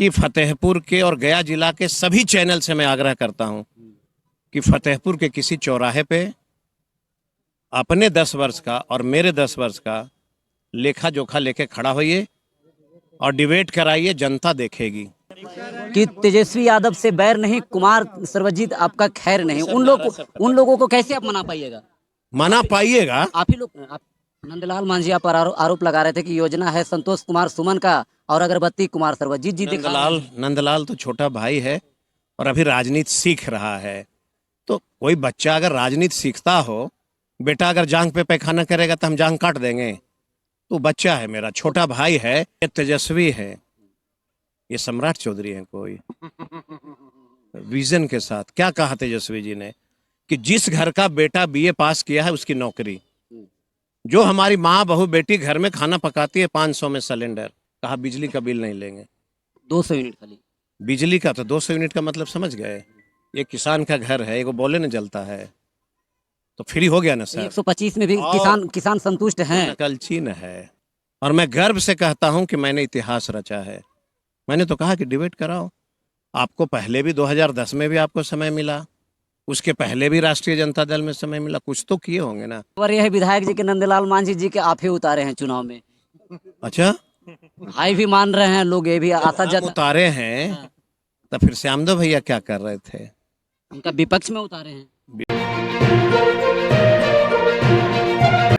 कि फतेहपुर के और गया जिला के सभी चैनल से मैं आग्रह करता हूं कि फतेहपुर के किसी चौराहे पे अपने 10 वर्ष का और मेरे 10 वर्ष का लेखा जोखा लेके खड़ा होइए और डिबेट कराइए, जनता देखेगी। कि तेजस्वी यादव से बैर नहीं, कुमार सर्वजीत आपका खैर नहीं, उन लोगों को कैसे आप मना पाइएगा? मना पाइएगा? आप ही लोग नंदलाल मांझिया पर आरोप लगा रहे थे कि योजना है संतोष कुमार सुमन का और अगरबत्ती कुमार सर्वजीत जी दिखा। नंदलाल तो छोटा भाई है और अभी राजनीति सीख रहा है। तो कोई बच्चा अगर राजनीति सीखता हो, बेटा अगर जांग पे पैखाना करेगा तो हम जांग काट देंगे। तो बच्चा है, मेरा छोटा भाई है, ये तेजस्वी है, ये सम्राट चौधरी है कोई विजन के साथ। क्या कहा तेजस्वी जी ने कि जिस घर का बेटा बीए पास किया है उसकी नौकरी। जो हमारी माँ बहू बेटी घर में खाना पकाती है 500 में सिलेंडर, कहा बिजली का बिल नहीं लेंगे। 200 यूनिट खाली बिजली का, तो 200 यूनिट का मतलब समझ गए। ये किसान का घर है, एगो बोले न जलता है तो फ्री हो गया ना सर। 125 में भी किसान संतुष्ट हैं। नकलची न है। और मैं गर्व से कहता हूं कि मैंने इतिहास रचा है। मैंने तो कहा कि डिबेट कराओ। आपको पहले भी 2010 में भी आपको समय मिला, उसके पहले भी राष्ट्रीय जनता दल में समय मिला, कुछ तो किए होंगे ना। और यह विधायक जी के नंदलाल मांझी जी के आप ही उतारे हैं चुनाव में। अच्छा, हाई भी मान रहे हैं लोग, ये भी आशा उतारे हैं। तो फिर श्यामदेव भैया क्या कर रहे थे? उनका विपक्ष में उतारे हैं।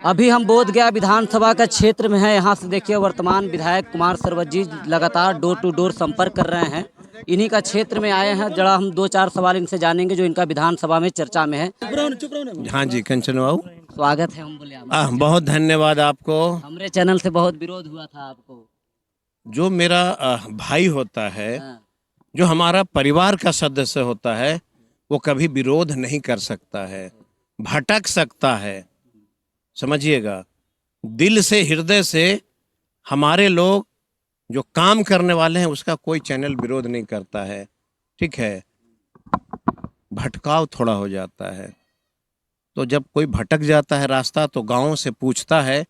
अभी हम बोधगया विधानसभा का क्षेत्र में है। यहाँ से देखिए वर्तमान विधायक कुमार सर्वजीत लगातार डोर टू डोर संपर्क कर रहे हैं। इन्हीं का क्षेत्र में आए हैं। जरा हम 2-4 सवाल इनसे जानेंगे जो इनका विधानसभा में चर्चा में है। हाँ जी, कंचन बाबू स्वागत है। हम बोले बहुत धन्यवाद आपको। हमारे चैनल से बहुत विरोध हुआ था आपको। जो मेरा भाई होता है, जो हमारा परिवार का सदस्य होता है, वो कभी विरोध नहीं कर सकता है, भटक सकता है। समझिएगा, दिल से हृदय से हमारे लोग जो काम करने वाले हैं उसका कोई चैनल विरोध नहीं करता है। ठीक है, भटकाव थोड़ा हो जाता है। तो जब कोई भटक जाता है रास्ता तो गांव से पूछता है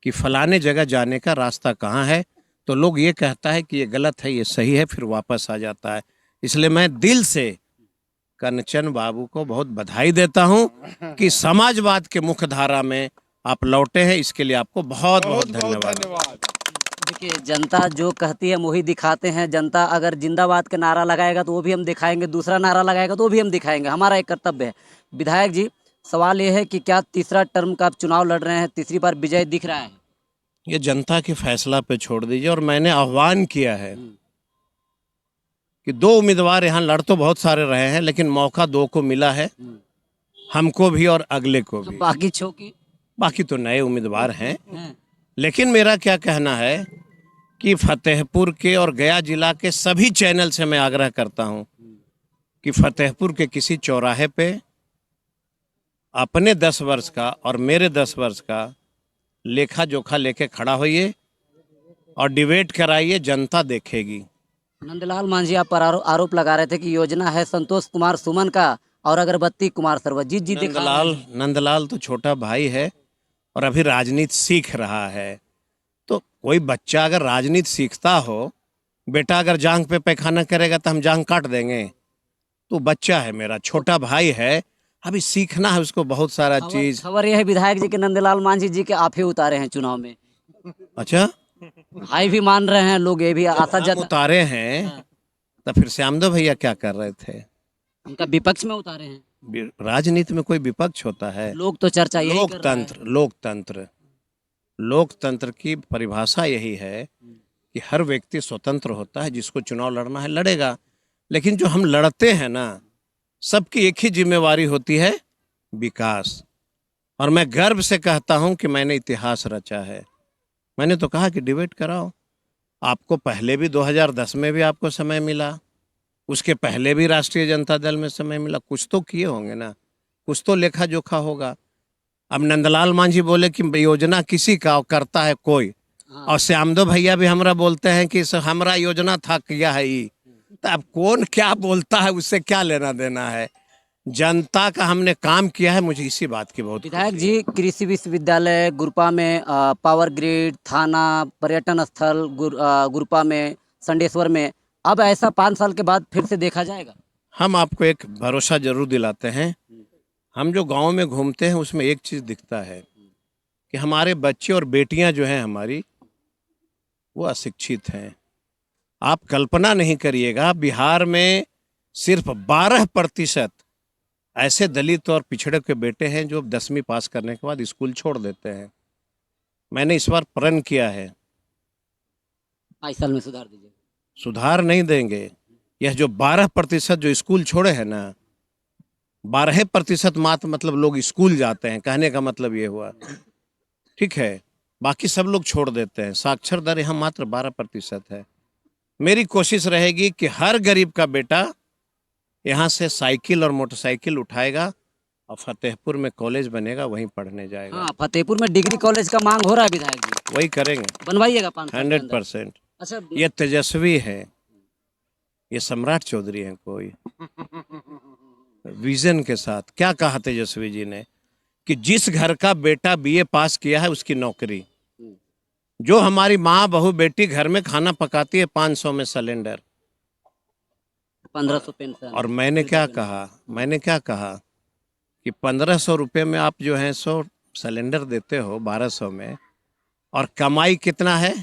कि फलाने जगह जाने का रास्ता कहाँ है, तो लोग ये कहता है कि ये गलत है, ये सही है, फिर वापस आ जाता है। इसलिए मैं दिल से कंचन बाबू को बहुत बधाई देता हूं कि समाजवाद के मुख्य धारा में आप लौटे हैं। इसके लिए आपको बहुत बहुत धन्यवाद। देखिए, जनता जो कहती है वही दिखाते हैं। जनता अगर जिंदाबाद का नारा लगाएगा तो वो भी हम दिखाएंगे, दूसरा नारा लगाएगा तो वो भी हम दिखाएंगे। हमारा एक कर्तव्य है। विधायक जी, सवाल ये है कि क्या तीसरा टर्म का आप चुनाव लड़ रहे हैं, तीसरी बार विजय दिख रहा है? ये जनता के फैसला पे छोड़ दीजिए। और मैंने आह्वान किया है कि 2 उम्मीदवार यहाँ लड़ तो बहुत सारे रहे हैं, लेकिन मौका 2 को मिला है, हमको भी और अगले को भी। बाकी तो नए उम्मीदवार हैं। लेकिन मेरा क्या कहना है कि फतेहपुर के और गया जिला के सभी चैनल से मैं आग्रह करता हूं कि फतेहपुर के किसी चौराहे पे अपने 10 वर्ष का और मेरे 10 वर्ष का लेखा जोखा लेके खड़ा होइए और डिबेट कराइए, जनता देखेगी। नंदलाल मांझिया पर आरोप लगा रहे थे कि योजना है संतोष कुमार सुमन का और अगरबत्ती कुमार सर्वजीत जी दिखा। नंदलाल तो छोटा भाई है और अभी राजनीति सीख रहा है। तो कोई बच्चा अगर राजनीति सीखता हो, बेटा अगर जांग पे पैखाना करेगा तो हम जांग काट देंगे। तो बच्चा है, मेरा छोटा भाई है, अभी सीखना है उसको बहुत सारा चीज। खबर यह है विधायक जी के नंदलाल मांझी जी के आप ही उतारे हैं चुनाव में। अच्छा, हाई भी मान रहे हैं लोग, ये भी आशा उतारे हैं। तो फिर श्यामदेव भैया क्या कर रहे थे? उनका विपक्ष में उतारे हैं। राजनीति में कोई विपक्ष होता है? लोग तो चर्चा यही लोकतंत्र की परिभाषा यही है कि हर व्यक्ति स्वतंत्र होता है, जिसको चुनाव लड़ना है लड़ेगा। लेकिन जो हम लड़ते हैं ना, सबकी एक ही जिम्मेवारी होती है, विकास। और मैं गर्व से कहता हूं कि मैंने इतिहास रचा है। मैंने तो कहा कि डिबेट कराओ। आपको पहले भी 2010 में भी आपको समय मिला, उसके पहले भी राष्ट्रीय जनता दल में समय मिला, कुछ तो किए होंगे ना, कुछ तो लेखा जोखा होगा। अब नंदलाल मांझी बोले कि योजना किसी का करता है कोई, और श्यामदेव भैया भी हमरा बोलते हैं कि हमरा योजना था किया है ही। तो अब कौन क्या बोलता है, उससे क्या लेना देना है? जनता का हमने काम किया है, मुझे इसी बात की बहुत। विधायक जी, कृषि विश्वविद्यालय गुरपा में, पावर ग्रिड, थाना, पर्यटन स्थल गुरपा में, संडेश्वर में अब ऐसा 5 साल के बाद फिर से देखा जाएगा? हम आपको एक भरोसा जरूर दिलाते हैं। हम जो गांव में घूमते हैं उसमें एक चीज़ दिखता है कि हमारे बच्चे और बेटियां जो हैं हमारी, वो अशिक्षित हैं। आप कल्पना नहीं करिएगा, बिहार में सिर्फ 12% ऐसे दलित और पिछड़े के बेटे हैं जो 10वीं पास करने के बाद स्कूल छोड़ देते हैं। मैंने इस बार प्रण किया है, 5 साल में सुधार दीजिए। सुधार नहीं देंगे। यह जो 12% जो स्कूल छोड़े हैं ना, 12% मात्र मतलब लोग स्कूल जाते हैं, कहने का मतलब ये हुआ, ठीक है। बाकी सब लोग छोड़ देते हैं। साक्षर दर यहाँ मात्र 12% है। मेरी कोशिश रहेगी कि हर गरीब का बेटा यहाँ से साइकिल और मोटरसाइकिल उठाएगा और फतेहपुर में कॉलेज बनेगा, वहीं पढ़ने जाएगा। हाँ, फतेहपुर में डिग्री कॉलेज का मांग हो रहा है विधायक जी, वही करेंगे बनवाइएगा 5 साल के अंदर। 100%। अच्छा, ये तेजस्वी है, ये सम्राट चौधरी हैं कोई विजन के साथ। क्या कहा तेजस्वी जी ने कि जिस घर का बेटा बीए पास किया है उसकी नौकरी। जो हमारी माँ बहू बेटी घर में खाना पकाती है 500 में सिलेंडर, 1500 पेंशन। और मैंने क्या कहा कि 1500 रुपये में आप जो है 100 सिलेंडर देते हो 1200 में, और कमाई कितना है,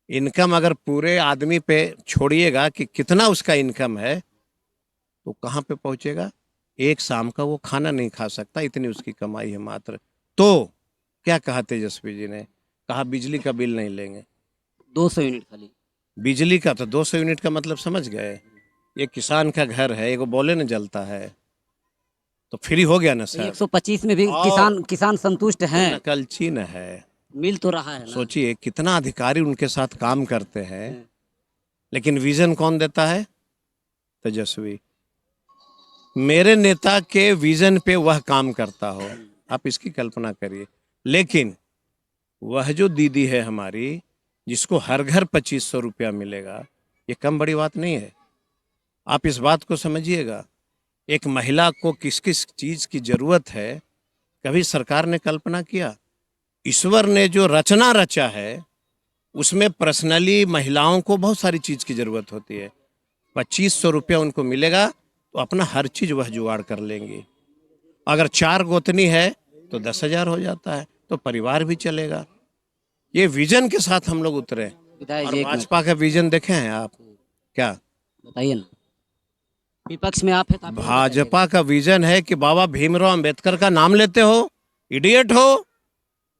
इनकम अगर पूरे आदमी पे छोड़िएगा कि कितना उसका इनकम है, तो कहाँ पे पहुँचेगा। एक शाम का वो खाना नहीं खा सकता, इतनी उसकी कमाई है मात्र। तो क्या कहा तेजस्वी जी ने, कहा बिजली का बिल नहीं लेंगे। 200 यूनिट खाली बिजली का तो 200 यूनिट का मतलब समझ गए। ये किसान का घर है, एगो बोले न जलता है, तो फ्री हो गया ना सर। 125 में भी किसान संतुष्ट हैं। नकलची न है, मिल तो रहा है ना। सोचिए कितना अधिकारी उनके साथ काम करते हैं, लेकिन विजन कौन देता है, तेजस्वी। मेरे नेता के विजन पे वह काम करता हो, आप इसकी कल्पना करिए। लेकिन वह जो दीदी है हमारी, जिसको हर घर 2500 रुपया मिलेगा, ये कम बड़ी बात नहीं है। आप इस बात को समझिएगा, एक महिला को किस किस चीज़ की ज़रूरत है, कभी सरकार ने कल्पना किया। ईश्वर ने जो रचना रचा है उसमें पर्सनली महिलाओं को बहुत सारी चीज़ की ज़रूरत होती है। 2500 रुपया उनको मिलेगा तो अपना हर चीज़ वह जुगाड़ कर लेंगी। अगर 4 गोतनी है तो 10,000 हो जाता है, तो परिवार भी चलेगा। ये विजन के साथ हम लोग उतरे। विधायक और जी, एक मिनट भाजपा का विजन देखे हैं आप क्या? बताइए ना, विपक्ष में आप है तो आप ही बताइएगा। भाजपा का विजन है कि बाबा भीमराव अंबेडकर का नाम लेते हो, इडियट हो,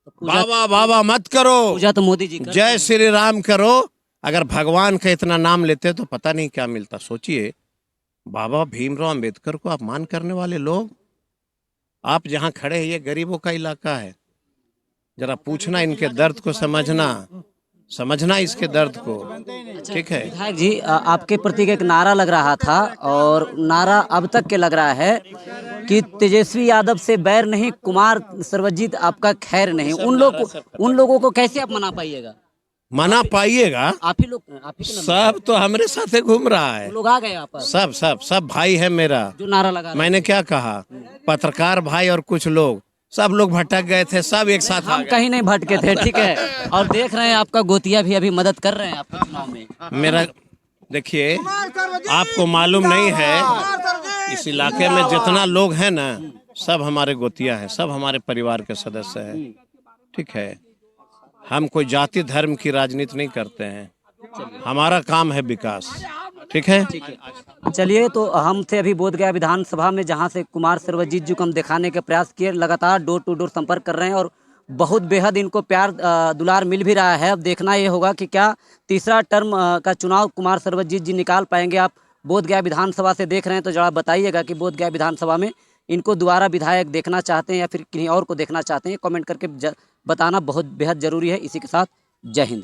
तो पूजा बाबा बाबा मत करो, पूजा तो मोदी जी कर रहे जय हैं। श्री राम करो। अगर भगवान का इतना नाम लेते तो पता नहीं क्या मिलता। सोचिए, बाबा भीमराव अंबेडकर को अपमान करने वाले लोग। आप जहाँ खड़े हैं ये गरीबों का इलाका है, जरा पूछना इनके दर्द को, समझना इसके दर्द को, ठीक है। विधायक जी, आपके प्रति एक नारा लग रहा था, और नारा अब तक के लग रहा है कि तेजस्वी यादव से बैर नहीं, कुमार सर्वजित आपका खैर नहीं। उन लोगों को कैसे आप मना पाइएगा? मना पाइएगा, आप ही के नाम सब तो हमारे साथ घूम रहा है। वो लोग आ गए आप पर, सब भाई है मेरा। जो नारा लगा रहे मैंने क्या कहा, पत्रकार भाई और कुछ लोग, सब लोग भटक गए थे, सब एक साथ आ हम गए। कहीं नहीं भटके थे, ठीक है। और देख रहे हैं आपका गोतिया भी अभी मदद कर रहे हैं आपके चुनाव में। मेरा देखिए, आपको मालूम नहीं है, इस इलाके में जितना लोग हैं ना, सब हमारे गोतिया हैं, सब हमारे परिवार के सदस्य हैं, ठीक है। हम कोई जाति धर्म की राजनीति नहीं करते हैं, हमारा काम है विकास, ठीक है। चलिए, तो हम थे अभी बोधगया विधानसभा में, जहां से कुमार सर्वजीत जी को हम दिखाने के प्रयास किए। लगातार डोर टू डोर संपर्क कर रहे हैं और बहुत बेहद इनको प्यार दुलार मिल भी रहा है। अब देखना ये होगा कि क्या तीसरा टर्म का चुनाव कुमार सर्वजीत जी निकाल पाएंगे। आप बोधगया विधानसभा से देख रहे हैं तो जरा बताइएगा कि बोधगया विधानसभा में इनको दोबारा विधायक देखना चाहते हैं या फिर किन्हीं और को देखना चाहते हैं। कमेंट करके बताना बहुत बेहद ज़रूरी है। इसी के साथ जय हिंद।